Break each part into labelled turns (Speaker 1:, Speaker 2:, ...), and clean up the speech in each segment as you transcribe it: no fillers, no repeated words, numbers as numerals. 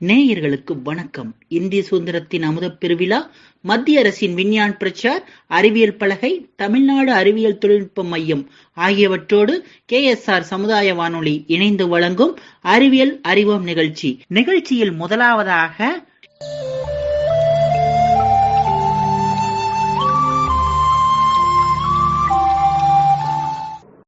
Speaker 1: நேயர்களுக்கு வணக்கம். இந்திய சுதந்திரத்தின் அமுதப் பெருவிழா, மத்திய அரசின் விஞ்ஞான் பிரச்சார், அறிவியல் பலகை, தமிழ்நாடு அறிவியல் தொழில்நுட்ப மையம் ஆகியவற்றோடு KSR சமுதாய வானொலி இணைந்து வழங்கும் அறிவியல் அறிவோம் நிகழ்ச்சி. நிகழ்ச்சியில் முதலாவதாக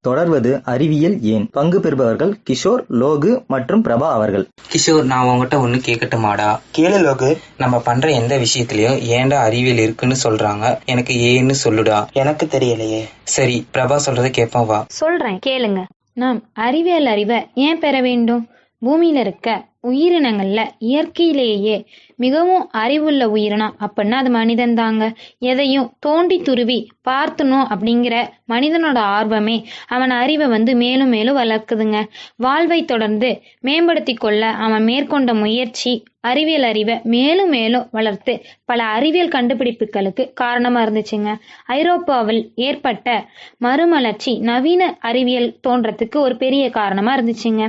Speaker 2: தொடர்வது அறிவியல் ஏன். பங்கு பெறுபவர்கள் கிஷோர், லோகு மற்றும் பிரபா அவர்கள்.
Speaker 3: கிஷோர், நான் உங்ககிட்ட ஒண்ணு கேட்கட்டுமாடா?
Speaker 4: கேளு லோகு.
Speaker 3: நம்ம பண்ற எந்த விஷயத்திலயும் ஏன்டா அறிவியல் இருக்குன்னு சொல்றாங்க, எனக்கு ஏன்னு சொல்லுடா.
Speaker 4: எனக்கு தெரியலையே.
Speaker 3: சரி, பிரபா சொல்றதை கேட்போம் வா.
Speaker 5: சொல்றேன் கேளுங்க. நாம் அறிவியல் அறிவை ஏன் பெற வேண்டும்? பூமியில இருக்க உயிரினங்கள்ல இயற்கையிலேயே மிகவும் அறிவுள்ள உயிரினம் அப்படின்னா அது மனிதன் தாங்க. எதையும் தோண்டி துருவி பார்த்துணும் அப்படிங்கிற மனிதனோட ஆர்வமே அவன் அறிவை மேலும் மேலும் வளர்க்குதுங்க. வாழ்வை தொடர்ந்து மேம்படுத்தி கொள்ள அவன் மேற்கொண்ட முயற்சி அறிவியல் அறிவை மேலும் மேலும் வளர்த்து பல அறிவியல் கண்டுபிடிப்புகளுக்கு காரணமா இருந்துச்சுங்க. ஐரோப்பாவில் ஏற்பட்ட மறுமலர்ச்சி நவீன அறிவியல் தோன்றத்துக்கு ஒரு பெரிய காரணமா இருந்துச்சுங்க.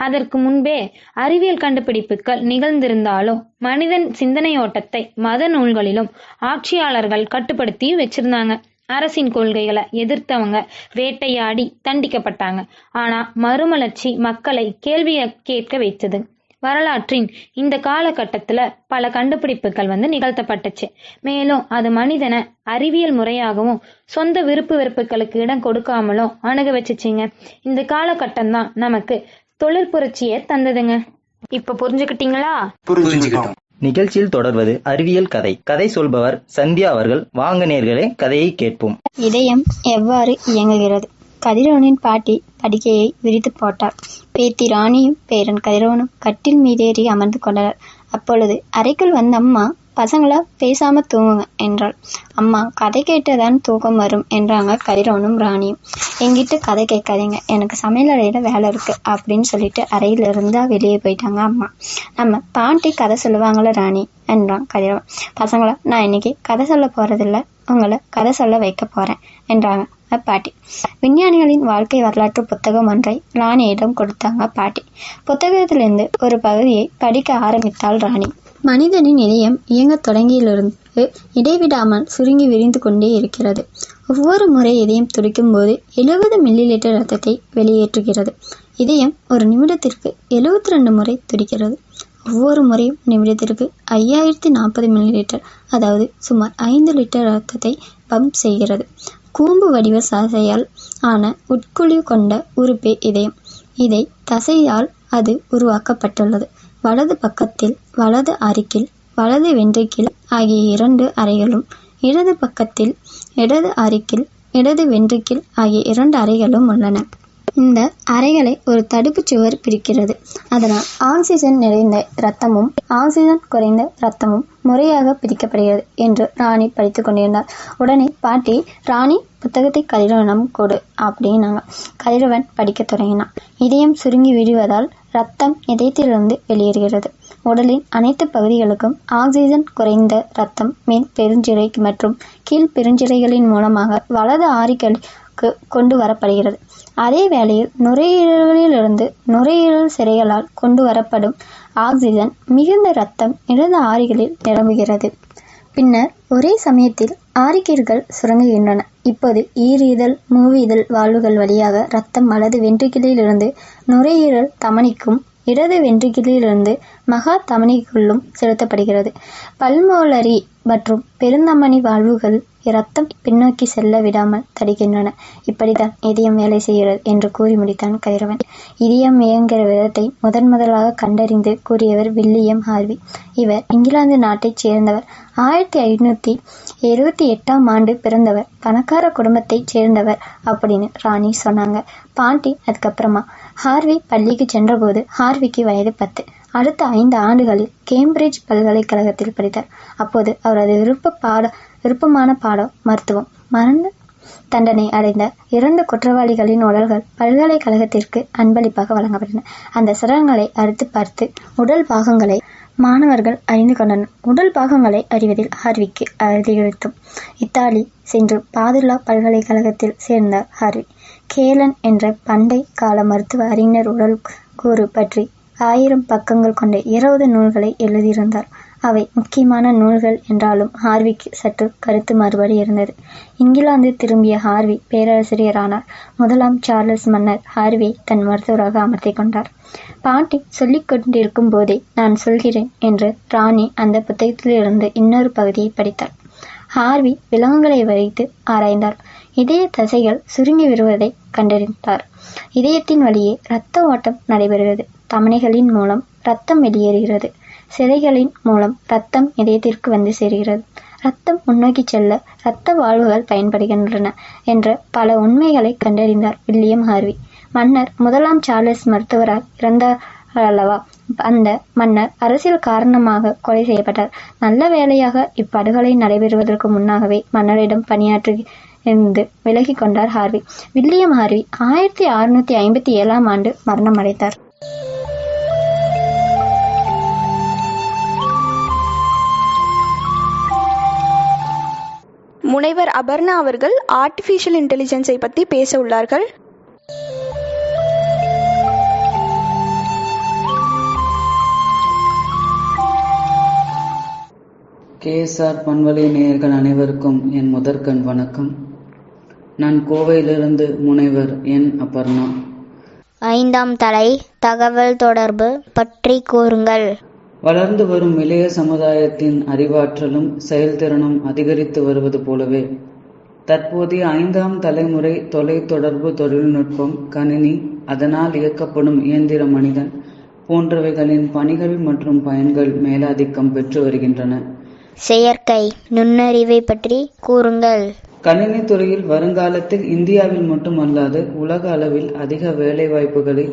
Speaker 5: அதற்கு முன்பே அறிவியல் கண்டுபிடிப்புகள் நிகழ்ந்திருந்தாலும் மனிதன் சிந்தனையோட்டத்தை மத நூல்களிலும் ஆட்சியாளர்கள் கட்டுப்படுத்தியும் வச்சிருந்தாங்க. அரசின் கொள்கைகளை எதிர்த்தவங்க வேட்டையாடி தண்டிக்கப்பட்டாங்க. ஆனா மறுமலர்ச்சி மக்களை கேள்வியை கேட்க வைத்தது. வரலாற்றின் இந்த காலகட்டத்துல பல கண்டுபிடிப்புகள் நிகழ்த்தப்பட்டுச்சு. மேலும் அது மனிதனை அறிவியல் முறையாகவும் சொந்த விருப்பு வெறுப்புகளுக்கு இடம் கொடுக்காமலும் அணுக வச்சுச்சுங்க. இந்த காலகட்டம் தான் நமக்கு தொழிற்புரட்சியை தந்ததுங்க. இப்ப புரிஞ்சுக்கிட்டீங்களா?
Speaker 3: புரிஞ்சுக்கிட்டோம்.
Speaker 2: நிகழ்ச்சியில் தொடர்வது அறிவியல் கதை. கதை சொல்பவர் சந்தியா அவர்கள். வாங்க நேயர்களே, கதையை கேட்போம்.
Speaker 6: இதயம் எவ்வாறு இயங்குகிறது? கதிரவனின் பாட்டி படுக்கையை விரித்து போட்டார். பேத்தி ராணியும் பேரன் கதிரவனும் கட்டில் மீதேறி அமர்ந்து கொண்டனர். அப்பொழுது அறைக்குள் வந்த அம்மா, பசங்களா பேசாம தூங்குங்க என்றாள். அம்மா, கதை கேட்டதான் தூக்கம் வரும் என்றாங்க கதிரவனும் ராணியும். எங்கிட்ட கதை கேட்காதீங்க, எனக்கு சமையல் அறையில வேலை இருக்கு அப்படின்னு சொல்லிட்டு அறையில இருந்தா வெளியே போயிட்டாங்க அம்மா. நம்ம பாட்டி கதை சொல்லுவாங்கள ராணி என்றான் கதிரவன். பசங்களா, நான் இன்னைக்கு கதை சொல்ல போறதில்ல, உங்களை கதை சொல்ல வைக்க போறேன் என்றாங்க பாட்டி. விஞ்ஞானிகளின் வாழ்க்கை வரலாற்று புத்தகம் ஒன்றை ராணியிடம் கொடுத்தாங்க பாட்டி. புத்தகத்திலிருந்து ஒரு பகுதியை படிக்க ஆரம்பித்தாள் ராணி. மனிதனின் இதயம் இயங்க தொடங்கியிலிருந்து இடைவிடாமல் சுருங்கி விரிந்து கொண்டே இருக்கிறது. ஒவ்வொரு முறை இதயம் துடிக்கும் போது 70 மில்லிலிட்டர் ரத்தத்தை வெளியேற்றுகிறது. இதயம் ஒரு நிமிடத்திற்கு 72 முறை துடிக்கிறது. ஒவ்வொரு முறையும் நிமிடத்திற்கு 5040 மில்லிலிட்டர், அதாவது சுமார் 5 லிட்டர் ரத்தத்தை பம்ப் செய்கிறது. கூம்பு வடிவ தசையால் ஆன உட்குழி கொண்ட உறுப்பே இதயம். இதை தசையால் அது உருவாக்கப்பட்டுள்ளது. வலது பக்கத்தில் வலது அரிக்கில், வலது வென்ட்ரிக்கிள் ஆகிய 2 அறைகளும், இடது பக்கத்தில் இடது அரிக்கில், இடது வென்ட்ரிக்கிள் ஆகிய 2 அறைகளும் உள்ளன. இந்த அறைகளை ஒரு தடுப்பு சுவர் பிரிக்கிறது. அதனால் ஆக்சிஜன் நிறைந்த இரத்தமும் ஆக்சிஜன் குறைந்த இரத்தமும் முறையாக பிரிக்கப்படுகிறது என்று ராணி படித்து கொண்டிருந்தார். உடனே பாட்டி, ராணி புத்தகத்தை கதிரவனம் கொடு அப்படின்னாங்க. கதிரவன் படிக்க தொடங்கினான். இதயம் சுருங்கி விடுவதால் இரத்தம் இதயத்திலிருந்து வெளியேறுகிறது. உடலின் அனைத்து பகுதிகளுக்கும் ஆக்சிஜன் குறைந்த இரத்தம் மேல் பெருஞ்சிறை மற்றும் கீழ் பெருஞ்சிறைகளின் மூலமாக வலது ஆரிகளுக்கு கொண்டு வரப்படுகிறது. அதே வேளையில் நுரையீரல்களிலிருந்து நுரையீரல் சிரைகளால் கொண்டு வரப்படும் ஆக்சிஜன் மிகுந்த இரத்தம் இடது ஆரிகளில் நிரம்புகிறது. பின்னர் ஒரே சமயத்தில் ஆரிக்கீர்கள் சுரங்குகின்றன. இப்போது ஈரிதழ் மூவிதழ் வாழ்வுகள் வழியாக இரத்தம் வலது வென்ட்ரிக்கிளிலிருந்து நுரையீரல் தமனிக்கும் இடது வென்ட்ரிக்கிளிலிருந்து மகா தமனிக்குள்ளும் செலுத்தப்படுகிறது. பல்மோலரி மற்றும் பெருந்தமனி வாழ்வுகள் இரத்தம் பின்னோக்கி செல்ல விடாமல் தடுக்கின்றன. இப்படித்தான் இதயம் வேலை செய்கிறது என்று கூறி முடித்தான் கதிரவன். இதயம் இயங்குகிற விதத்தை முதலாக கண்டறிந்து கூறியவர் வில்லியம் ஹார்வி. இவர் இங்கிலாந்து நாட்டைச் சேர்ந்தவர். 1578ஆம் ஆண்டு பிறந்தவர். பணக்கார குடும்பத்தைச் சேர்ந்தவர் அப்படின்னு ராணி சொன்னாங்க. பாட்டி அதுக்கப்புறமா ஹார்வி பள்ளிக்கு சென்றபோது ஹார்விக்கு வயது 10. அடுத்த 5 ஆண்டுகளில் கேம்பிரிட்ஜ் பல்கலைக்கழகத்தில் படித்தார். அப்போது அவரது விருப்பமான பாடம் மருத்துவம். மரண தண்டனை அடைந்த 2 குற்றவாளிகளின் உடல்கள் பல்கலைக்கழகத்திற்கு அன்பளிப்பாக வழங்கப்பட்டன. அந்த சடலங்களை அறுத்து பார்த்து உடல் பாகங்களை மாணவர்கள் அறிந்து கொண்டனர். உடல் பாகங்களை அறிவதில் ஹார்விக்கு அதிகரித்தும். இத்தாலி சென்று பாதுல்லா பல்கலைக்கழகத்தில் சேர்ந்தார் ஹார்வி. கேலன் என்ற பண்டை கால மருத்துவ அறிஞர் உடல் கூறு பற்றி 1000 பக்கங்கள் கொண்ட 20 நூல்களை எழுதியிருந்தார். அவை முக்கியமான நூல்கள் என்றாலும் ஹார்விக்கு சற்று கருத்து மாறுபாடு இருந்தது. இங்கிலாந்து திரும்பிய ஹார்வி பேராசிரியரானார். 1ஆம் சார்லஸ் மன்னர் ஹார்வியை தன் மருத்துவராக அமர்த்தி கொண்டார். பாட்டி சொல்லிக் கொண்டிருக்கும் போதே நான் சொல்கிறேன் என்று ராணி அந்த புத்தகத்திலிருந்து இன்னொரு பகுதியை படித்தார். ஹார்வி விலங்குகளை வைத்து ஆராய்ந்தார். இதய தசைகள் சுருங்கி வருவதை கண்டறிந்தார். இதயத்தின் வழியே இரத்த ஓட்டம் நடைபெறுகிறது. தமனிகளின் மூலம் இரத்தம் வெளியேறுகிறது. சிரைகளின் மூலம் இரத்தம் இதயத்திற்கு வந்து சேர்கிறது. இரத்தம் முன்னோக்கி செல்ல இரத்த வால்வுகள் பயன்படுகின்றன என்ற பல உண்மைகளை கண்டறிந்தார் வில்லியம் ஹார்வி. மன்னர் 1ஆம் சார்லஸ் மருத்துவரால் இறந்தார் அல்லவா? அந்த மன்னர் அரசியல் காரணமாக கொலை செய்யப்பட்டார். நல்ல வேளையாக இப்படுகொலை நடைபெறுவதற்கு முன்னாகவே மன்னரிடம் பணியாற்றிருந்து விலகி கொண்டார் ஹார்வி. வில்லியம் ஹார்வி 1657ஆம் ஆண்டு மரணமடைந்தார்.
Speaker 4: முனைவர் அபர்ணா அவர்கள் ஆர்டிஃபிஷியல் இன்டெலிஜென்ஸை பற்றி பேச உள்ளார்கள்.
Speaker 7: கேஎஸ்ஆர் பண்பலை நேயர்கள் அனைவருக்கும் என் முதற்கண் வணக்கம். நான் கோவையிலிருந்து முனைவர் என் அபர்ணா.
Speaker 8: 5ஆம் தலை தகவல் தொடர்பு பற்றி கூறுங்கள்.
Speaker 7: வளர்ந்து வரும் இளைய சமுதாயத்தின் அறிவாற்றலும் செயல்திறனும் அதிகரித்து வருவது போலவே தற்போதைய 5ஆம் தலைமுறை தொலைத்தொடர்பு தொழில்நுட்பம், கணினி, அதனால் இயக்கப்படும் இயந்திர மனிதன் போன்றவைகளின் பணிகள் மற்றும் பயன்கள் மேலாதிக்கம் பெற்று வருகின்றன.
Speaker 8: செயற்கை நுண்ணறிவை பற்றி கூறுங்கள்.
Speaker 7: கணினி துறையில் வருங்காலத்தில் இந்தியாவில் மட்டுமல்லாது உலக அளவில் அதிக வேலைவாய்ப்புகளை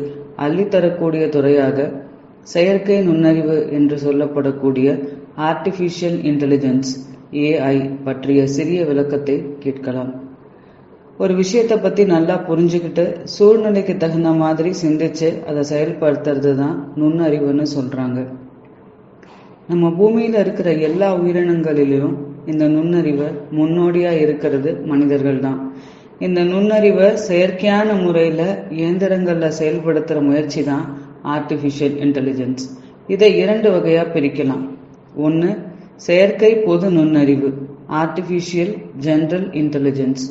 Speaker 7: அள்ளித்தரக்கூடிய துறையாக செயற்கை நுண்ணறிவு என்று சொல்லப்படக்கூடிய ஆர்டிஃபிஷியல் இன்டெலிஜென்ஸ் AI பற்றிய சிறிய விளக்கத்தை கேட்கலாம். ஒரு விஷயத்தை பற்றி நல்லா புரிஞ்சுக்கிட்டு சூழ்நிலைக்கு தகுந்த மாதிரி சிந்திச்சு அதை செயல்படுத்துறது தான் நுண்ணறிவுன்னு சொல்கிறாங்க. நம்ம பூமியில் இருக்கிற எல்லா உயிரினங்களிலும் இந்த நுண்ணறிவை முன்னோடியாக இருக்கிறது மனிதர்கள் தான். இந்த நுண்ணறிவை செயற்கையான முறையில் இயந்திரங்களில் செயல்படுத்துகிற முயற்சி தான் ஆர்டிஃபிஷியல் இன்டெலிஜென்ஸ். இதை 2 வகையாக பிரிக்கலாம். ஒன்று செயற்கை பொது நுண்ணறிவு ஆர்டிஃபிஷியல் ஜெனரல் இன்டெலிஜென்ஸ்,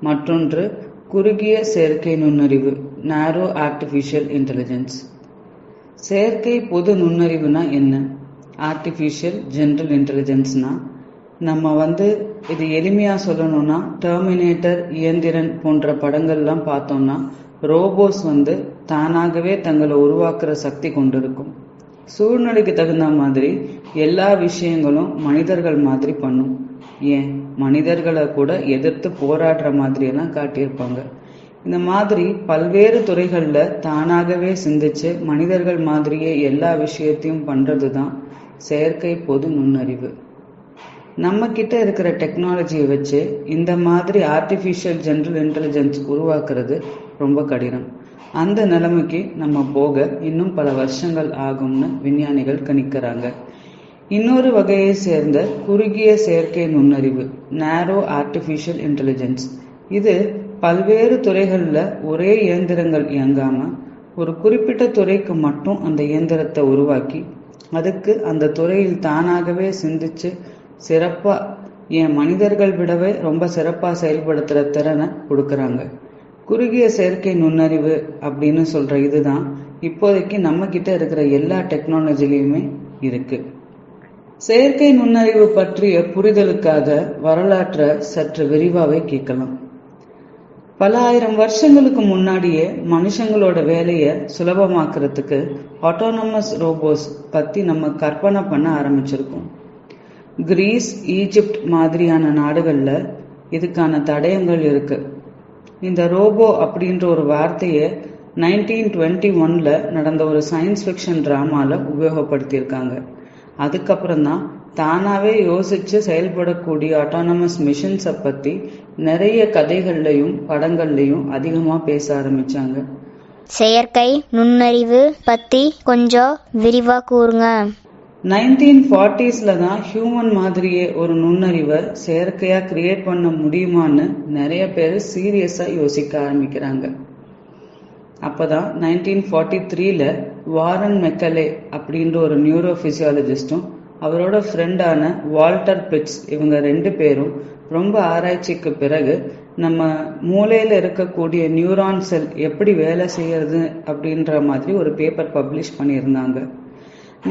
Speaker 7: மற்றொன்று குறுகிய செயற்கை நுண்ணறிவு நேரோ ஆர்டிஃபிஷியல் இன்டெலிஜென்ஸ். செயற்கை பொது நுண்ணறிவுனா என்ன? ஆர்டிஃபிஷியல் ஜெனரல் இன்டெலிஜென்ஸ்னா நம்ம இது எளிமையாக சொல்லணும்னா டெர்மினேட்டர், இயந்திரன் போன்ற படங்கள்லாம் பார்த்தோம்னா ரோபோஸ் தானாகவே தங்களை உருவாக்குற சக்தி கொண்டிருக்கும். சூழ்நிலைக்கு தகுந்த மாதிரி எல்லா விஷயங்களும் மனிதர்கள் மாதிரி பண்ணும். ஏன் மனிதர்களை கூட எதிர்த்து போராடுற மாதிரியெல்லாம் காட்டியிருப்பாங்க. இந்த மாதிரி பல்வேறு துறைகளில் தானாகவே சிந்திச்சு மனிதர்கள் மாதிரியே எல்லா விஷயத்தையும் பண்ணுறது தான் செயற்கை பொது நுண்ணறிவு. நம்ம கிட்ட இருக்கிற டெக்னாலஜியை வச்சு இந்த மாதிரி ஆர்டிஃபிஷியல் ஜெனரல் இன்டெலிஜென்ஸ் உருவாக்குறது ரொம்ப கடினம். அந்த நிலைமைக்கு நம்ம போக இன்னும் பல வருஷங்கள் ஆகும்னு விஞ்ஞானிகள் கணிக்கிறாங்க. இன்னொரு வகையை சேர்ந்த குறுகிய செயற்கை நுண்ணறிவு நேரோ ஆர்டிஃபிஷியல் இன்டெலிஜென்ஸ். இது பல்வேறு துறைகளில் ஒரே இயந்திரங்கள் இயங்காம ஒரு குறிப்பிட்ட துறைக்கு மட்டும் அந்த இயந்திரத்தை உருவாக்கி அதுக்கு அந்த துறையில் தானாகவே சிந்திச்சு சிறப்பாக மனிதர்கள் விடவே ரொம்ப சிறப்பாக செயல்படுத்துகிற திறனை கொடுக்குறாங்க. குறுகிய செயற்கை நுண்ணறிவு அப்படின்னு சொல்கிற இதுதான் இப்போதைக்கு நம்ம கிட்ட இருக்கிற எல்லா டெக்னாலஜிலையுமே இருக்கு. செயற்கை நுண்ணறிவு பற்றிய புரிதலுக்காக வரலாற்றை சற்று விரிவாகவே கேட்கலாம். பல ஆயிரம் வருஷங்களுக்கு முன்னாடியே மனுஷங்களோட வேலையை சுலபமாக்குறதுக்கு ஆட்டோனமஸ் ரோபோஸ் பற்றி நம்ம கற்பனை பண்ண ஆரம்பிச்சிருக்கோம். கிரீஸ், ஈஜிப்ட் மாதிரியான நாடுகளில் இதுக்கான தடயங்கள் இருக்கு. இந்த ரோபோ அப்படின்ற ஒரு வார்த்தையை 1921 நடந்த ஒரு சயின்ஸ் ஃபிக்ஷன் ட்ராமாவில் உபயோகப்படுத்தியிருக்காங்க. அதுக்கப்புறம் தான் தானாகவே யோசித்து செயல்படக்கூடிய ஆட்டோனமஸ் மிஷின்ஸை பற்றி நிறைய கதைகள்லையும் படங்கள்லையும் அதிகமாக பேச ஆரம்பித்தாங்க.
Speaker 8: செயற்கை நுண்ணறிவு பற்றி கொஞ்சம் விரிவாக கூறுங்க.
Speaker 7: 1940s தான் ஹியூமன் மாதிரியே ஒரு நுண்ணறிவை செயற்கையாக கிரியேட் பண்ண முடியுமான்னு நிறைய பேர் சீரியஸாக யோசிக்க ஆரம்பிக்கிறாங்க. அப்போதான் 1943 வாரன் மெக்கலே அப்படின்ற ஒரு நியூரோ பிசியாலஜிஸ்டும் அவரோட ஃப்ரெண்டான வால்டர் பிட்ஸ் இவங்க 2 பேரும் ரொம்ப ஆராய்ச்சிக்கு பிறகு நம்ம மூளையில இருக்கக்கூடிய நியூரான் செல் எப்படி வேலை செய்யறது அப்படின்ற மாதிரி ஒரு பேப்பர் பப்ளிஷ் பண்ணியிருந்தாங்க.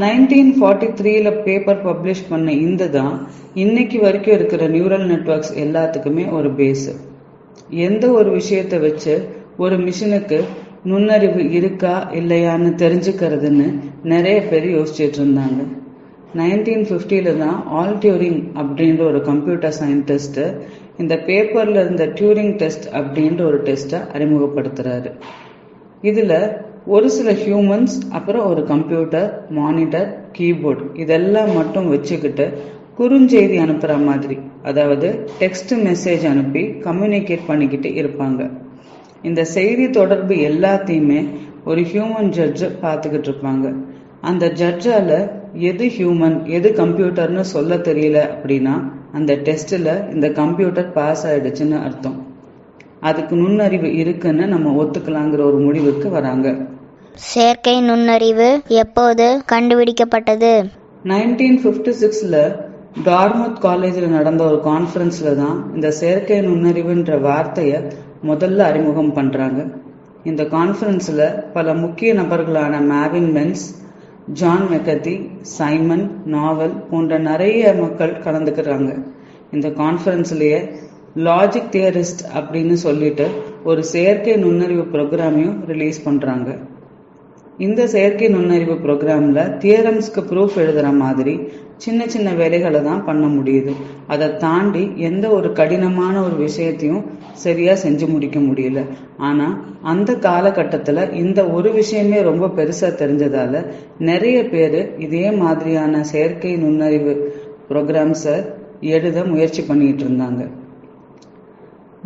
Speaker 7: 1943 பேப்பர் பப்ளிஷ் பண்ண இந்த தான் இன்னைக்கு வரைக்கும் இருக்கிற நியூரல் நெட்வொர்க்ஸ் எல்லாத்துக்குமே ஒரு பேஸ். எந்த ஒரு விஷயத்தை வச்சு ஒரு மிஷினுக்கு நுண்ணறிவு இருக்கா இல்லையான்னு தெரிஞ்சுக்கிறதுன்னு நிறைய பேர் யோசிச்சுட்டு இருந்தாங்க. 1950 தான் ஆல் டியூரிங் அப்படின்ற ஒரு கம்ப்யூட்டர் சயின்டிஸ்ட் இந்த பேப்பர்ல இருந்த டியூரிங் டெஸ்ட் அப்படின்ற ஒரு டெஸ்ட்டை அறிமுகப்படுத்துறாரு. இதுல ஒரு சில ஹியூமன்ஸ், அப்புறம் ஒரு கம்ப்யூட்டர், மானிட்டர், கீபோர்டு இதெல்லாம் மட்டும் வச்சுக்கிட்டு குறுஞ்செய்தி அனுப்புற மாதிரி, அதாவது டெக்ஸ்ட் மெசேஜ் அனுப்பி கம்யூனிகேட் பண்ணிக்கிட்டு இருப்பாங்க. இந்த செய்தி தொடர்பு எல்லாத்தையுமே ஒரு ஹியூமன் ஜட்ஜ் பார்த்துக்கிட்டு இருப்பாங்க. அந்த ஜட்ஜால எது ஹியூமன் எது கம்ப்யூட்டர்னு சொல்ல தெரியல அப்படின்னா அந்த டெஸ்ட்ல இந்த கம்ப்யூட்டர் பாஸ் ஆயிடுச்சுன்னு அர்த்தம். அதுக்கு நுண்ணறிவு இருக்குன்னு நம்ம ஒத்துக்கலாங்கிற ஒரு முடிவுக்கு வராங்க.
Speaker 8: செயற்கை நுண்ணறிவு எப்போது கண்டுபிடிக்கப்பட்டது?
Speaker 7: 1956 டார்மவுத் காலேஜில் நடந்த ஒரு கான்ஃபரன்ஸ்ல தான் இந்த செயற்கை நுண்ணறிவுன்ற வார்த்தையை முதல்ல அறிமுகம் பண்றாங்க. இந்த கான்ஃபரன்ஸ்ல பல முக்கிய நபர்களான மேவின் மென்ஸ், ஜான் மெக்கர்த்தி, சைமன் நாவல் போன்ற நிறைய மக்கள் கலந்துக்கிறாங்க. இந்த கான்ஃபரன்ஸ்லயே லாஜிக் தியரிஸ்ட் அப்படின்னு சொல்லிட்டு ஒரு செயற்கை நுண்ணறிவு ப்ரோக்ராமையும் ரிலீஸ் பண்றாங்க. இந்த செயற்கை நுண்ணறிவு ப்ரோக்ராம்ல தியரம்ஸ்க்கு ப்ரூஃப் எழுதுற மாதிரி சின்ன சின்ன வேலைகளை தான் பண்ண முடியுது. அதை தாண்டி எந்த ஒரு கடினமான ஒரு விஷயத்தையும் சரியா செஞ்சு முடிக்க முடியல. ஆனா அந்த காலகட்டத்துல இந்த ஒரு விஷயமே ரொம்ப பெருசா தெரிஞ்சதால நிறைய பேரு இதே மாதிரியான செயற்கை நுண்ணறிவு ப்ரோக்ராம்ஸை எழுத முயற்சி பண்ணிட்டு இருந்தாங்க.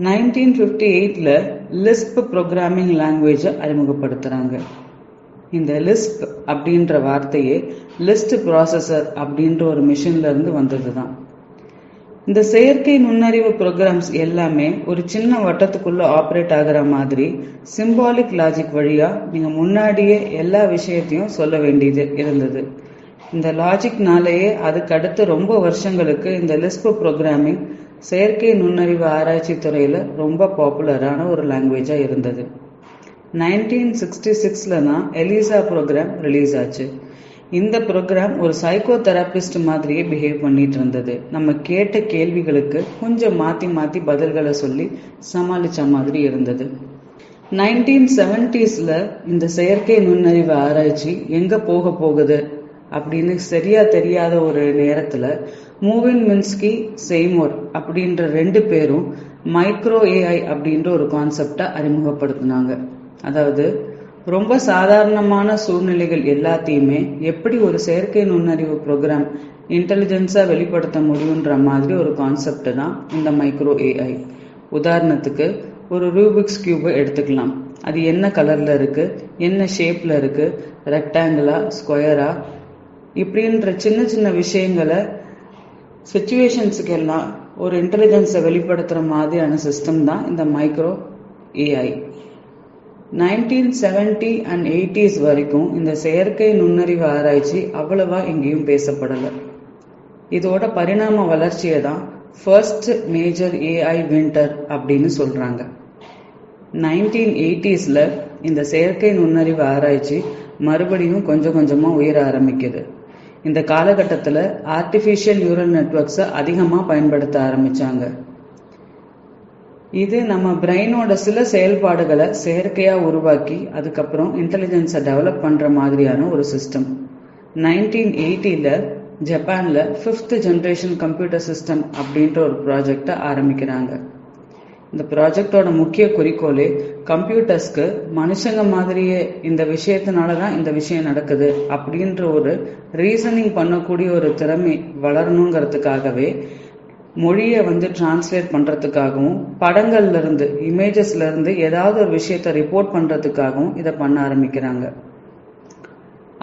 Speaker 7: 1958 லிஸ்ப் ப்ரோக்ராமிங் லாங்குவேஜை அறிமுகப்படுத்துறாங்க. இந்த லிஸ்ப் அப்படின்ற வார்த்தையே லிஸ்ட் ப்ராசஸர் அப்படின்ற ஒரு மிஷின்ல இருந்து வந்தது தான். இந்த செயற்கை நுண்ணறிவு ப்ரோக்ராம்ஸ் எல்லாமே ஒரு சின்ன வட்டத்துக்குள்ள ஆப்ரேட் ஆகிற மாதிரி சிம்பாலிக் லாஜிக் வழியா நீங்க முன்னாடியே எல்லா விஷயத்தையும் சொல்ல வேண்டியது இருந்தது. இந்த லாஜிக்னாலேயே அதுக்கு அடுத்து ரொம்ப வருஷங்களுக்கு இந்த லிஸ்ப் ப்ரோக்ராமிங் செயற்கை நுண்ணறிவு ஆராய்ச்சி துறையில ரொம்ப பாப்புலரான ஒரு லாங்குவேஜா இருந்தது. 1966 தான் எலிசா ப்ரோக்ராம் ரிலீஸ் ஆச்சு. இந்த ப்ரோக்ராம் ஒரு சைக்கோ தெரபிஸ்ட் மாதிரியே பிஹேவ் பண்ணிட்டு இருந்தது. நம்ம கேட்ட கேள்விகளுக்கு கொஞ்சம் மாத்தி மாத்தி பதில்களை சொல்லி சமாளிச்ச மாதிரி இருந்தது. 1970s இந்த செயற்கை நுண்ணறிவு ஆராய்ச்சி எங்க போக போகுது அப்படின்னு சரியா தெரியாத ஒரு நேரத்துல மூவின் மின்ஸ்கி, செய்மோர் அப்படின்ற 2 பேரும் மைக்ரோ ஏஐ அப்படின்ற ஒரு கான்செப்டை அறிமுகப்படுத்தினாங்க. அதாவது ரொம்ப சாதாரணமான சூழ்நிலைகள் எல்லாத்தையுமே எப்படி ஒரு செயற்கை நுண்ணறிவு ப்ரோக்ராம் இன்டெலிஜென்ஸா வெளிப்படுத்த முடியுன்ற மாதிரி ஒரு கான்செப்ட் தான் இந்த மைக்ரோ ஏஐ. உதாரணத்துக்கு ஒரு ரூபிக்ஸ் கியூபை எடுத்துக்கலாம். அது என்ன கலர்ல இருக்கு, என்ன ஷேப்ல இருக்கு, ரெக்டாங்கிளா ஸ்கொயரா இப்படின்ற சின்ன சின்ன விஷயங்களை சிச்சுவேஷன்ஸுக்கு எல்லாம் ஒரு இன்டெலிஜென்ஸை வெளிப்படுத்துற மாதிரியான சிஸ்டம் தான் இந்த மைக்ரோ ஏஐ. 1970 and 80s வரைக்கும் இந்த செயற்கை நுண்ணறிவு ஆராய்ச்சி அவ்வளவா எங்கேயும் பேசப்படலை. இதோட பரிணாம வளர்ச்சியை தான் ஃபர்ஸ்ட் மேஜர் ஏஐ வின்டர் அப்படின்னு சொல்றாங்க. 1980s இந்த செயற்கை நுண்ணறிவு ஆராய்ச்சி மறுபடியும் கொஞ்சம் கொஞ்சமா உயர ஆரம்பிக்குது. இந்த காலகட்டத்தில் ஆர்டிஃபிஷியல் நியூரல் நெட்வொர்க்ஸை அதிகமாக பயன்படுத்த ஆரம்பிச்சாங்க. இது நம்ம பிரெயினோட சில செயல்பாடுகளை செயற்கையா உருவாக்கி அதுக்கப்புறம் இன்டெலிஜென்ஸை டெவலப் பண்ற மாதிரியான ஒரு சிஸ்டம். 1980 ஜப்பான்ல 5th ஜெனரேஷன் கம்ப்யூட்டர் சிஸ்டம் அப்படின்ற ஒரு ப்ராஜெக்டை ஆரம்பிக்கிறாங்க. இந்த ப்ராஜெக்டோட முக்கிய குறிக்கோளே கம்ப்யூட்டர்ஸ்க்கு மனுஷங்க மாதிரியே இந்த விஷயத்தினாலதான் இந்த விஷயம் நடக்குது அப்படின்ற ஒரு ரீசனிங் பண்ணக்கூடிய ஒரு திறமை வளரணுங்கிறதுக்காகவே மொழியை டிரான்ஸ்லேட் பண்றதுக்காகவும் படங்கள்ல இருந்து இமேஜஸ்ல இருந்து ஏதாவது ஒரு விஷயத்தை ரிப்போர்ட் பண்றதுக்காகவும் இதை பண்ண ஆரம்பிக்கிறாங்க.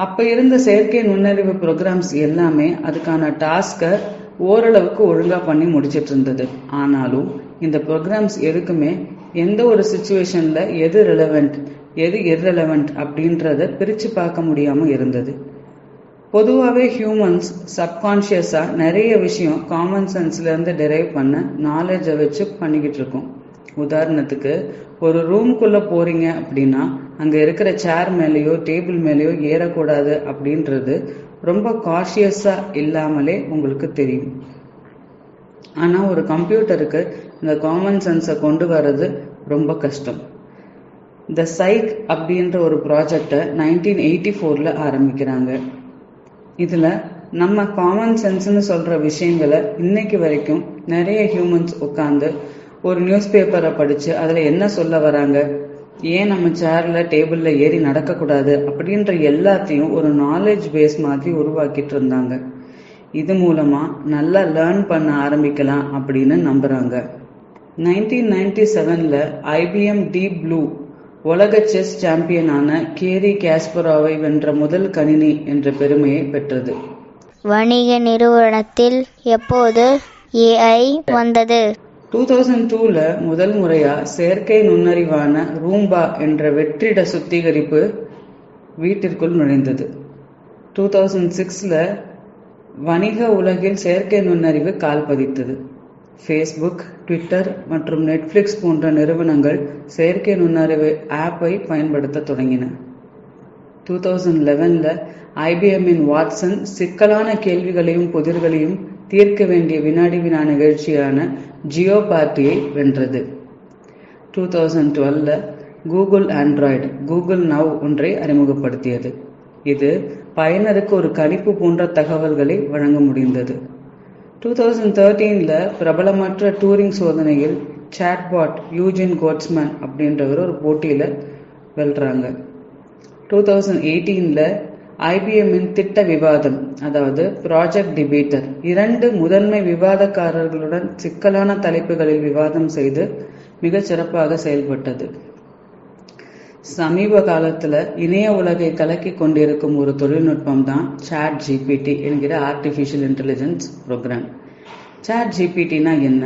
Speaker 7: அப்ப இருந்த செயற்கை நுண்ணறிவு ப்ரோக்ராம்ஸ் எல்லாமே அதுக்கான டாஸ்கை ஓரளவுக்கு ஒழுங்கா பண்ணி முடிச்சிட்டு இருந்தது. ஆனாலும் இந்த ப்ரோக்ராம்ஸ் எதுக்குமே எந்த ஒரு சுச்சுவேஷன்ல எது ரிலவெண்ட் எது இர்ரெலவெண்ட் அப்படின்றத பிரிச்சு பார்க்க முடியாம இருந்தது. பொதுவாகவே ஹியூமன்ஸ் சப்கான்ஷியஸா நிறைய விஷயம் காமன் சென்ஸ்ல இருந்து டெரைவ் பண்ண நாலேஜை வச்சு பண்ணிக்கிட்டு இருக்கோம். உதாரணத்துக்கு ஒரு ரூம்குள்ள போறீங்க அப்படின்னா அங்க இருக்கிற சேர் மேலேயோ டேபிள் மேலேயோ ஏறக்கூடாது அப்படின்றது ரொம்ப காஷியஸா இல்லாமலே உங்களுக்கு தெரியும். ஆனா ஒரு கம்ப்யூட்டருக்கு இந்த காமன் சென்ஸை கொண்டு வர்றது ரொம்ப கஷ்டம். த சைக் அப்படின்ற ஒரு ப்ராஜெக்டை 1984 ஆரம்பிக்கிறாங்க. இதுல நம்ம காமன் சென்ஸ்னு சொல்ற விஷயங்களை இன்னைக்கு வரைக்கும் நிறைய ஹியூமன்ஸ் உட்காந்து ஒரு நியூஸ் பேப்பரை படிச்சு அதுல என்ன சொல்ல வராங்க, ஏன் நம்ம சேர்ல டேபிள்ல ஏறி நடக்கக்கூடாது அப்படின்ற எல்லாத்தையும் ஒரு நாலேஜ் பேஸ் மாதிரி உருவாக்கிட்டு இருந்தாங்க. இது மூலமா நல்லா லேர்ன் பண்ண ஆரம்பிக்கலாம் அப்படின்னு நம்புறாங்க. 1997 IBM டீப் ப்ளூ உலக செஸ் சாம்பியனான கேரி காஸ்பரோவை வென்ற முதல் கணினி என்ற பெருமையை பெற்றது.
Speaker 8: வணிக நிறுவனத்தில் எப்போது AI வந்தது?
Speaker 7: 2002 முதல் முறையா செயற்கை நுண்ணறிவான ரூம்பா என்ற வெற்றிட சுத்திகரிப்பு வீட்டிற்குள் நுழைந்தது. 2006 வணிக உலகில் செயற்கை நுண்ணறிவு கால் பதித்தது. ஃபேஸ்புக், ட்விட்டர் மற்றும் நெட்ஃப்ளிக்ஸ் போன்ற நிறுவனங்கள் செயற்கை நுண்ணறிவு ஆப்பை பயன்படுத்த தொடங்கின. 2011 IBM-இன் வாட்சன் சிக்கலான கேள்விகளையும் புதிர்களையும் தீர்க்க வேண்டிய வினாடி வினா நிகழ்ச்சியான ஜியோபார்ட்டியை வென்றது. 2012 கூகுள் ஆண்ட்ராய்டு கூகுள் நவ் ஒன்றை அறிமுகப்படுத்தியது. இது பயனருக்கு ஒரு கணிப்பு போன்ற தகவல்களை வழங்க முடிந்தது. 2013 பிரபலமற்ற டூரிங் சோதனையில் சாட்பாட் யூஜின் கோட்ஸ்மேன் அப்படின்றவர் ஒரு போட்டியில வெல்றாங்க. 2018 IBM-இன் திட்ட விவாதம், அதாவது ப்ராஜெக்ட் டிபேட்டர், 2 முதன்மை விவாதக்காரர்களுடன் சிக்கலான தலைப்புகளில் விவாதம் செய்து மிகச் சிறப்பாக செயல்பட்டது. சமீப காலத்துல இணைய உலகை கலக்கி கொண்டிருக்கும் ஒரு தொழில்நுட்பம் தான் ChatGPT என்கிற ஆர்டிஃபிஷியல் இன்டெலிஜென்ஸ் ப்ரோக்ராம். ChatGPTனா என்ன?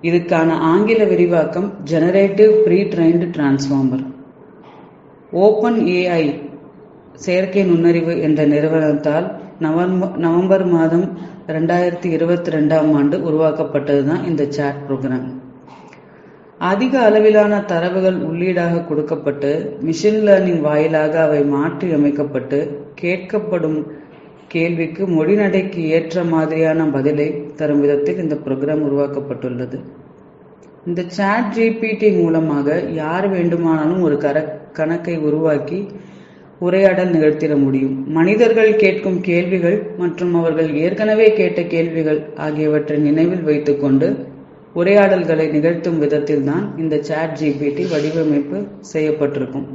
Speaker 7: இதுக்கான ஆங்கில விரிவாக்கம் generative pre trained transformer. Open AI செயற்கை நுண்ணறிவு என்ற நிறுவனத்தால் நவம்பர் மாதம் 2022 உருவாக்கப்பட்டதுதான் இந்த சாட் ப்ரோக்ராம். அதிக அளவிலான தரவுகள் உள்ளீடாக கொடுக்கப்பட்டு மிஷின் லேர்னிங் வாயிலாக அவை மாற்றி அமைக்கப்பட்டு கேட்கப்படும் கேள்விக்கு மொழிநடைக்கு ஏற்ற மாதிரியான பதிலை தரும் விதத்தில் இந்த ப்ரோக்ராம் உருவாக்கப்பட்டுள்ளது. இந்த ChatGPT மூலமாக யார் வேண்டுமானாலும் ஒரு கணக்கை உருவாக்கி உரையாடல் நிகழ்த்திட முடியும். மனிதர்கள் கேட்கும் கேள்விகள் மற்றும் அவர்கள் ஏற்கனவே கேட்ட கேள்விகள் ஆகியவற்றை நினைவில் வைத்துக்கொண்டு உரையாடல்களை நிகழ்த்தும் விதத்தில் தான் இந்த ChatGPT வடிவமைப்பு செய்யப்பட்டிருக்கும்.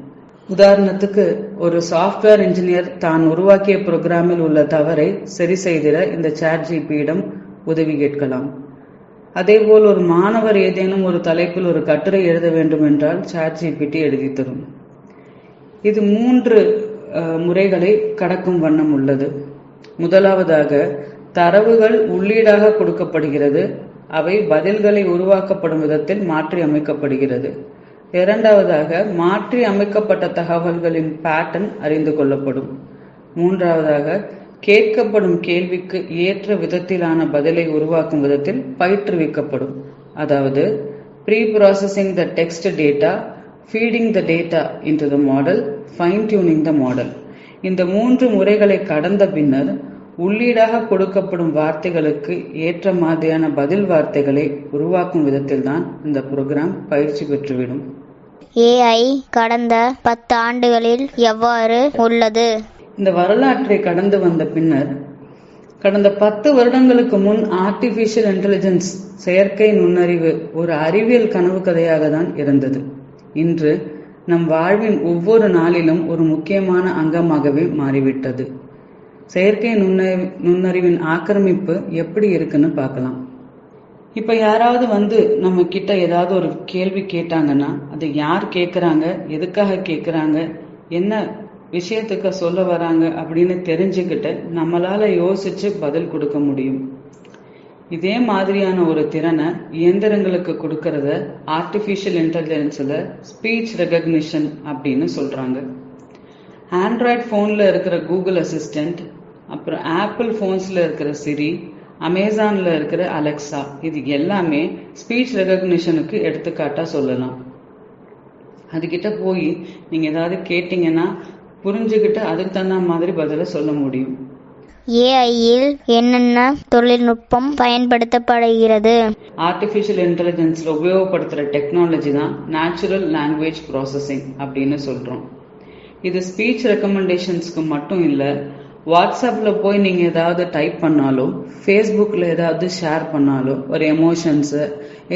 Speaker 7: உதாரணத்துக்கு ஒரு சாஃப்ட்வேர் இன்ஜினியர் தான் உருவாக்கிய புரோகிராமில் உள்ள தவறை சரி செய்திட இந்த ChatGPT-இடம் உதவி கேட்கலாம். அதேபோல் ஒரு மாணவர் ஏதேனும் ஒரு தலைப்பில் ஒரு கட்டுரை எழுத வேண்டும் என்றால் ChatGPT எழுதி தரும். இது 3 முறைகளை கடக்கும் வண்ணம் உள்ளது. முதலாவதாக தரவுகள் உள்ளீடாக கொடுக்கப்படுகிறது, அவை பதில்களை உருவாக்கப்படும் விதத்தில் மாற்றி அமைக்கப்படுகிறது. இரண்டாவதாக மாற்றி அமைக்கப்பட்ட தகவல்களின் பேட்டர்ன் அறிந்து கொள்ளப்படும். மூன்றாவதாக கேட்கப்படும் கேள்விக்கு ஏற்ற விதத்திலான பதிலை உருவாக்கும் விதத்தில் பயிற்றுவிக்கப்படும். அதாவது pre-processing the text data, feeding the data into the model, fine tuning the model. இந்த 3 முறைகளை கடந்த பின்னர் உள்ளீடாக கொடுக்கப்படும் வார்த்தைகளுக்கு ஏற்ற மாதிரியான பதில் வார்த்தைகளை உருவாக்கும் விதத்தில் தான் இந்த புரோகிராம் பயிற்சி பெற்றுவிடும்.
Speaker 8: AI கடந்த 10 ஆண்டுகளில் எவ்வாறு உள்ளது?
Speaker 7: இந்த வரலாற்றை கடந்து வந்த பின்னர் கடந்த 10 வருடங்களுக்கு முன் ஆர்டிஃபிஷியல் இன்டெலிஜென்ஸ் செயற்கை நுண்ணறிவு ஒரு அறிவியல் கனவு கதையாக தான் இருந்தது. இன்று நம் வாழ்வின் ஒவ்வொரு நாளிலும் ஒரு முக்கியமான அங்கமாகவே மாறிவிட்டது. செயற்கை நுண்ணறிவின் ஆக்கிரமிப்பு எப்படி இருக்குன்னு பார்க்கலாம். இப்ப யாராவது நம்ம கிட்ட ஏதாவது ஒரு கேள்வி கேட்டாங்கன்னா அதை யார் கேட்கறாங்க, எதுக்காக கேட்கறாங்க, என்ன விஷயத்துக்கு சொல்ல வராங்க அப்படின்னு தெரிஞ்சுக்கிட்டு நம்மளால யோசிச்சு பதில் கொடுக்க முடியும். இதே மாதிரியான ஒரு திறனை இயந்திரங்களுக்கு கொடுக்கறத ஆர்டிஃபிஷியல் இன்டெலிஜென்ஸ்ல ஸ்பீச் ரெகக்னிஷன் அப்படின்னு சொல்றாங்க. ஆண்ட்ராய்ட் ஃபோனில் இருக்கிற கூகுள் அசிஸ்டண்ட், அப்புறம் ஆப்பிள் ஃபோன்ஸில் இருக்கிற சிரி, அமேசானில் இருக்கிற அலெக்சா, இது எல்லாமே ஸ்பீச் ரெகக்னிஷனுக்கு எடுத்துக்காட்டாக சொல்லலாம். அதுகிட்ட போய் நீங்கள் ஏதாவது கேட்டிங்கன்னா புரிஞ்சுக்கிட்டு அதுக்கு தகுந்த மாதிரி பதிலை சொல்ல முடியும்.
Speaker 8: ஏஐயில் என்னென்ன தொழில்நுட்பம் பயன்படுத்தப்படுகிறது?
Speaker 7: ஆர்டிஃபிஷியல் இன்டெலிஜென்ஸில் உபயோகப்படுத்துகிற டெக்னாலஜி தான் நேச்சுரல் லாங்குவேஜ் ப்ராசஸிங் அப்படின்னு சொல்கிறோம். இது ஸ்பீச் ரெக்கமெண்டேஷன்ஸ்க்கு மட்டும் இல்லை, வாட்ஸ்அப்பில் போய் நீங்கள் ஏதாவது டைப் பண்ணாலோ, ஃபேஸ்புக்கில் ஏதாவது ஷேர் பண்ணாலோ, ஒரு எமோஷன்ஸு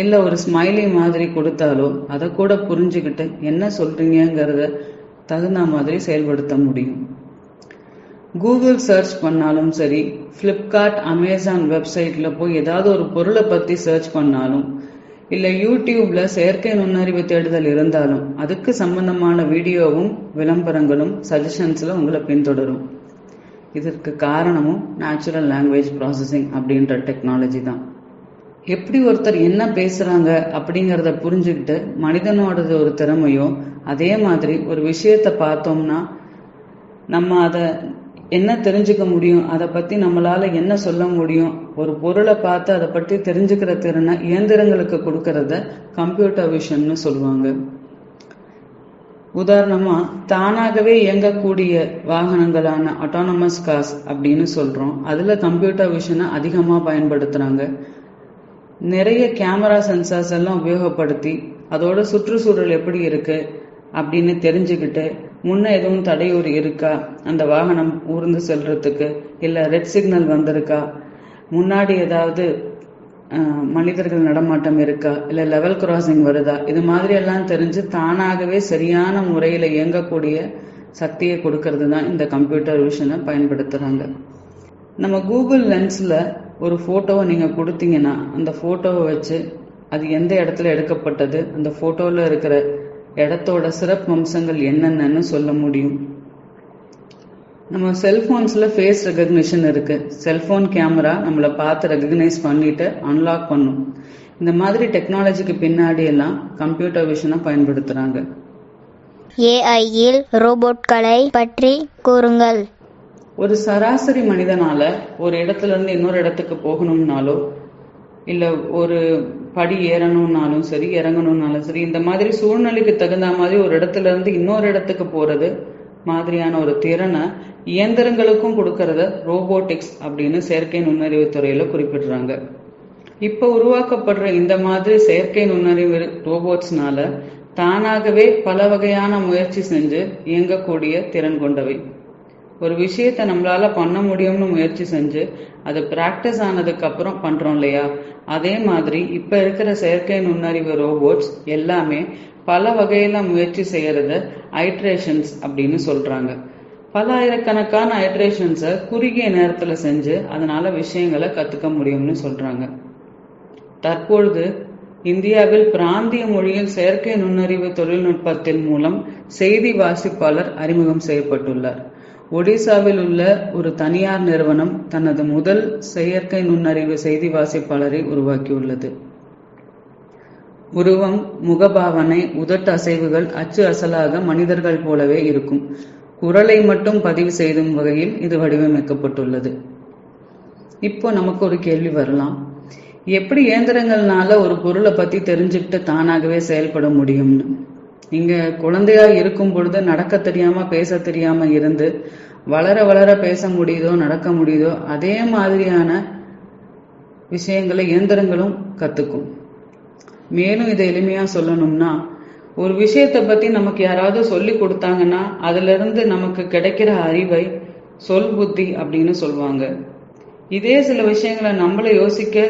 Speaker 7: இல்லை ஒரு ஸ்மைலி மாதிரி கொடுத்தாலோ அதை கூட புரிஞ்சுக்கிட்டு என்ன சொல்கிறீங்கிறத தகுந்த மாதிரி செயல்படுத்த முடியும். கூகுள் சர்ச் பண்ணாலும் சரி, ஃப்ளிப்கார்ட், அமேசான் வெப்சைட்டில் போய் ஏதாவது ஒரு பொருளை பற்றி சர்ச் பண்ணாலும், இல்லை யூடியூப்ல செயற்கை நுண்ணறிவு தேடுதல் இருந்தாலும் அதுக்கு சம்பந்தமான வீடியோவும் விளம்பரங்களும் சஜஷன்ஸ்ல உங்களை பின்தொடரும். இதற்கு காரணமும் நேச்சுரல் லாங்குவேஜ் ப்ராசஸிங் அப்படின்ற டெக்னாலஜி தான். எப்படி ஒருத்தர் என்ன பேசுறாங்க அப்படிங்கிறத புரிஞ்சுக்கிட்டு மனிதனோடது ஒரு திறமையோ, அதே மாதிரி ஒரு விஷயத்த பார்த்தோம்னா நம்ம அதை என்ன தெரிஞ்சுக்க முடியும், அதை பத்தி நம்மளால என்ன சொல்ல முடியும், ஒரு பொருளை பார்த்து அதை பற்றி தெரிஞ்சுக்கிற திறனை இயந்திரங்களுக்கு கொடுக்கறத கம்ப்யூட்டர் விஷன்னு சொல்லுவாங்க. உதாரணமா தானாகவே இயங்கக்கூடிய வாகனங்களான ஆட்டோனமஸ் கார்ஸ் அப்படின்னு சொல்றோம். அதுல கம்ப்யூட்டர் விஷனை அதிகமா பயன்படுத்துறாங்க. நிறைய கேமரா சென்சார்ஸ் எல்லாம் உபயோகப்படுத்தி அதோட சுற்றுச்சூழல் எப்படி இருக்கு அப்படின்னு தெரிஞ்சுக்கிட்டு முன்ன எதுவும் தடையூறு இருக்கா, அந்த வாகனம் ஊர்ந்து செல்றதுக்கு, இல்லை ரெட் சிக்னல் வந்திருக்கா, முன்னாடி ஏதாவது மனிதர்கள் நடமாட்டம் இருக்கா, இல்லை லெவல் கிராசிங் வருதா, இது மாதிரி எல்லாம் தெரிஞ்சு தானாகவே சரியான முறையில் இயங்கக்கூடிய சக்தியை கொடுக்கறது தான் இந்த கம்ப்யூட்டர் விஷனை பயன்படுத்துகிறாங்க. நம்ம கூகுள் லென்ஸில் ஒரு ஃபோட்டோவை நீங்கள் கொடுத்தீங்கன்னா அந்த ஃபோட்டோவை வச்சு அது எந்த இடத்துல எடுக்கப்பட்டது, அந்த ஃபோட்டோவில் இருக்கிற இடத்தோட சிறப்பு அம்சங்கள் என்னென்னு சொல்ல முடியும். நம்ம செல்போன்ஸ்ல ஃபேஸ் ரெகக்னிஷன் இருக்கு. செல்போன் கேமரா நம்மளை பார்த்து ரெகக்னைஸ் பண்ணிட்டு அன்லாக் பண்ணும். இந்த மாதிரி டெக்னாலஜிக்கு பின்னாடி எல்லாம் கம்ப்யூட்டர் விஷனை பயன்படுத்துறாங்க.
Speaker 8: ஏஐயில் ரோபோட்களை பற்றி கூறுங்கள்.
Speaker 7: ஒரு சராசரி மனிதனால ஒரு இடத்துல இருந்து இன்னொரு இடத்துக்கு போகணும்னாலோ, இல்லை ஒரு படி ஏறணும்னாலும் சரி, இறங்கணும்னாலும் சரி, இந்த மாதிரி சூழ்நிலைக்கு தகுந்த மாதிரி ஒரு இடத்துல இருந்து இன்னொரு இடத்துக்கு போறது மாதிரியான ஒரு திறனை இயந்திரங்களுக்கும் கொடுக்கறத ரோபோட்டிக்ஸ் அப்படின்னு செயற்கை நுண்ணறிவு துறையில குறிப்பிடுறாங்க. இப்ப உருவாக்கப்படுற இந்த மாதிரி செயற்கை நுண்ணறிவு ரோபோட்ஸ்னால தானாகவே பல வகையான முயற்சி செஞ்சு இயங்கக்கூடிய திறன் கொண்டவை. ஒரு விஷயத்த நம்மளால பண்ண முடியும்னு முயற்சி செஞ்சு அது பிராக்டிஸ் ஆனதுக்கு அப்புறம் பண்றோம் இல்லையா, அதே மாதிரி இப்ப இருக்கிற செயற்கை நுண்ணறிவு ரோபோட்ஸ் எல்லாமே பல வகையில முயற்சி செய்யறத ஐட்ரேஷன்ஸ் அப்படின்னு சொல்றாங்க. பல ஆயிரக்கணக்கான ஐட்ரேஷன்ஸை குறுகிய நேரத்துல செஞ்சு அதனால விஷயங்களை கத்துக்க முடியும்னு சொல்றாங்க. தற்பொழுது இந்தியாவில் பிராந்திய மொழியில் செயற்கை நுண்ணறிவு தொழில்நுட்பத்தின் மூலம் செய்தி வாசிப்பாளர் அறிமுகம் செய்யப்பட்டுள்ளார். ஒடிசாவில் உள்ள ஒரு தனியார் நிறுவனம் தனது முதல் செயற்கை நுண்ணறிவு செய்தி வாசிப்பாளரை உருவாக்கியுள்ளது. உருவம், முகபாவனை, உதட்டு அசைவுகள் அச்சு அசலாக மனிதர்கள் போலவே இருக்கும். குரலை மட்டும் பதிவு செய்யும் வகையில் இது வடிவமைக்கப்பட்டுள்ளது. இப்போ நமக்கு ஒரு கேள்வி வரலாம், எப்படி இயந்திரங்கள்னால ஒரு பொருளை பத்தி தெரிஞ்சுக்கிட்டு தானாகவே செயல்பட முடியும்னு. இங்க குழந்தையா இருக்கும் பொழுது நடக்க தெரியாம பேச தெரியாம இருந்து வளர வளர பேச முடியுதோ நடக்க முடியுதோ அதே மாதிரியான விஷயங்களை இயந்திரங்களும் கத்துக்கும். மேலும் இதை எளிமையா சொல்லணும்னா, ஒரு விஷயத்தை பத்தி நமக்கு யாராவது சொல்லி கொடுத்தாங்கன்னா அதுல இருந்து நமக்கு கிடைக்கிற அறிவை சொல் புத்தி அப்படின்னு சொல்லுவாங்க. இதே சில விஷயங்களை நம்மள யோசிக்க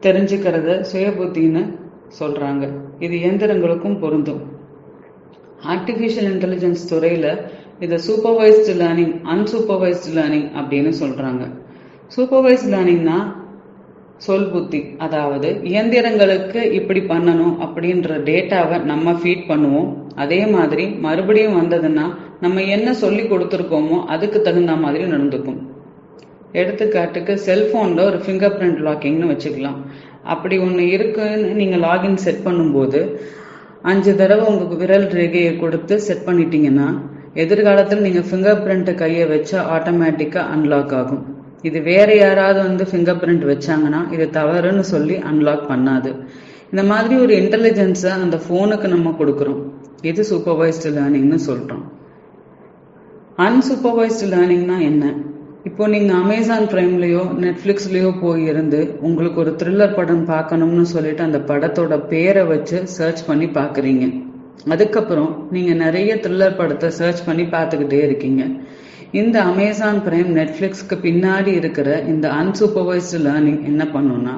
Speaker 7: தெரிஞ்சுக்கிறத சுய புத்தின்னு சொல்றாங்க. இது இயந்திரங்களுக்கும் பொருந்தும். ஆர்டிஃபிஷியல் இன்டெலிஜென்ஸ் துறையில இதை சூப்பர்வைஸ்டு லேர்னிங், அன்சூப்பர்வைஸ்டு லேர்னிங் அப்படின்னு சொல்றாங்க. சூப்பர்வைஸ்டு லேர்னிங்னா சொல் புத்தி, அதாவது இயந்திரங்களுக்கு இப்படி பண்ணணும் அப்படின்ற டேட்டாவை நம்ம ஃபீட் பண்ணுவோம். அதே மாதிரி மறுபடியும் வந்ததுன்னா நம்ம என்ன சொல்லி கொடுத்துருக்கோமோ அதுக்கு தகுந்த மாதிரி நடந்துக்கும். எடுத்துக்காட்டுக்கு செல்போன்ல ஒரு ஃபிங்கர் பிரிண்ட் லாக்கிங்னு வச்சுக்கலாம். அப்படி ஒன்று இருக்குன்னு நீங்கள் லாகின் செட் பண்ணும்போது 5 தடவை உங்களுக்கு விரல் ரேகையை கொடுத்து செட் பண்ணிட்டீங்கன்னா எதிர்காலத்தில் நீங்கள் ஃபிங்கர் பிரிண்ட் கையை வச்சா ஆட்டோமேட்டிக்காக அன்லாக் ஆகும். இது வேற யாராவது ஃபிங்கர் பிரிண்ட் வச்சாங்கன்னா இது தவறுன்னு சொல்லி அன்லாக் பண்ணாது. இந்த மாதிரி ஒரு இன்டெலிஜென்ஸை அந்த ஃபோனுக்கு நம்ம கொடுக்குறோம். இது சூப்பர்வைஸ்டு லேர்னிங்னு சொல்கிறோம். அன்சூப்பர்வைஸ்டு லேர்னிங்னா என்ன? இப்போ நீங்கள் அமேசான் பிரைம்லேயோ நெட்ஃப்ளிக்ஸ்லேயோ போயிருந்து உங்களுக்கு ஒரு த்ரில்லர் படம் பார்க்கணும்னு சொல்லிட்டு அந்த படத்தோட பேரை வச்சு சர்ச் பண்ணி பார்க்குறீங்க. அதுக்கப்புறம் நீங்கள் நிறைய த்ரில்லர் படத்தை சர்ச் பண்ணி பார்த்துக்கிட்டே இருக்கீங்க. இந்த அமேசான் பிரைம் நெட்ஃப்ளிக்ஸ்க்கு பின்னாடி இருக்கிற இந்த அன்சூப்பர்வைஸ்டு லேர்னிங் என்ன பண்ணுன்னா,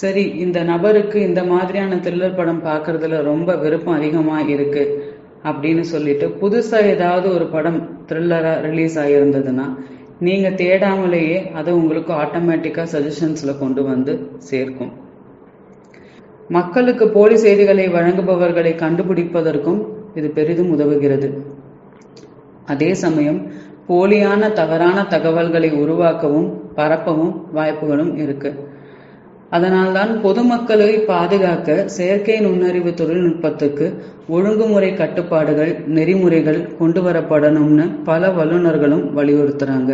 Speaker 7: சரி இந்த நபருக்கு இந்த மாதிரியான த்ரில்லர் படம் பார்க்கறதுல ரொம்ப விருப்பம் அதிகமாக இருக்கு அப்படின்னு சொல்லிட்டு புதுசாக ஏதாவது ஒரு படம் த்ரில்லராக ரிலீஸ் ஆகியிருந்ததுன்னா நீங்கள் தேடாமலேயே அதை உங்களுக்கு ஆட்டோமேட்டிக்காக சஜஷன்ஸில் கொண்டு வந்து சேர்க்கும். மக்களுக்கு போலி செய்திகளை வழங்குபவர்களை கண்டுபிடிப்பதற்கும் இது பெரிதும் உதவுகிறது. அதே சமயம் போலியான தவறான தகவல்களை உருவாக்கவும் பரப்பவும் வாய்ப்புகளும் இருக்கு. அதனால்தான் பொதுமக்களை பாதுகாக்க செயற்கை நுண்ணறிவு தொழில்நுட்பத்துக்கு ஒழுங்குமுறை கட்டுப்பாடுகள் நெறிமுறைகள் கொண்டு வரப்படணும்னு பல வல்லுநர்களும் வலியுறுத்துறாங்க.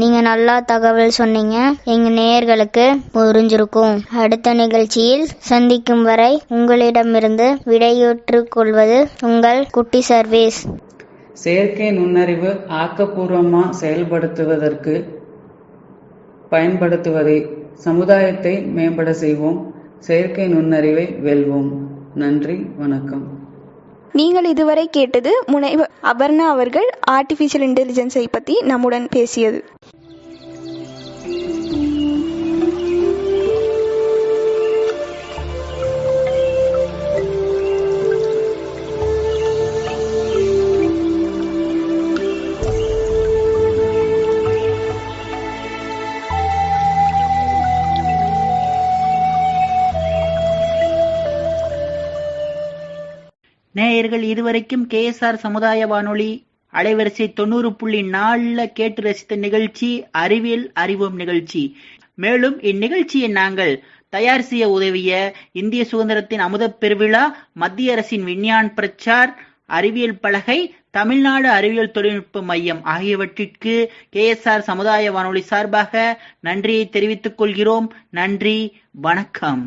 Speaker 8: நீங்க நல்லா தகவல் சொன்னீங்க. எங்க நேயர்களுக்கு புரிஞ்சிருக்கும். அடுத்த நிகழ்ச்சியில் சந்திக்கும் வரை உங்களிடமிருந்து விடையேற்றுக் கொள்வது உங்கள் குட்டி சர்வீஸ்.
Speaker 7: செயற்கை நுண்ணறிவு ஆக்கப்பூர்வமா செயல்படுத்துவதற்கு பயன்படுத்துவதை சமுதாயத்தை மேம்பட செய்வோம். செயற்கை நுண்ணறிவை வெல்வோம். நன்றி, வணக்கம்.
Speaker 4: நீங்கள் இதுவரை கேட்டது முனைவர் அபர்ணா அவர்கள் ஆர்டிஃபிஷியல் இன்டெலிஜென்ஸை பற்றி நம்முடன் பேசியது.
Speaker 1: நேயர்கள் இதுவரைக்கும் KSR சமுதாய வானொலி அலைவரிசை 90.4 கேட்டு ரசித்த நிகழ்ச்சி அறிவியல் அறிவோம் நிகழ்ச்சி. மேலும் இந்நிகழ்ச்சியை நாங்கள் தயார் செய்ய உதவிய இந்திய சுதந்திரத்தின் அமுதப் பெருவிழா, மத்திய அரசின் விஞ்ஞான் பிரச்சார், அறிவியல் பலகை, தமிழ்நாடு அறிவியல் தொழில்நுட்ப மையம் ஆகியவற்றிற்கு KSR சமுதாய வானொலி சார்பாக நன்றியை தெரிவித்துக் கொள்கிறோம். நன்றி, வணக்கம்.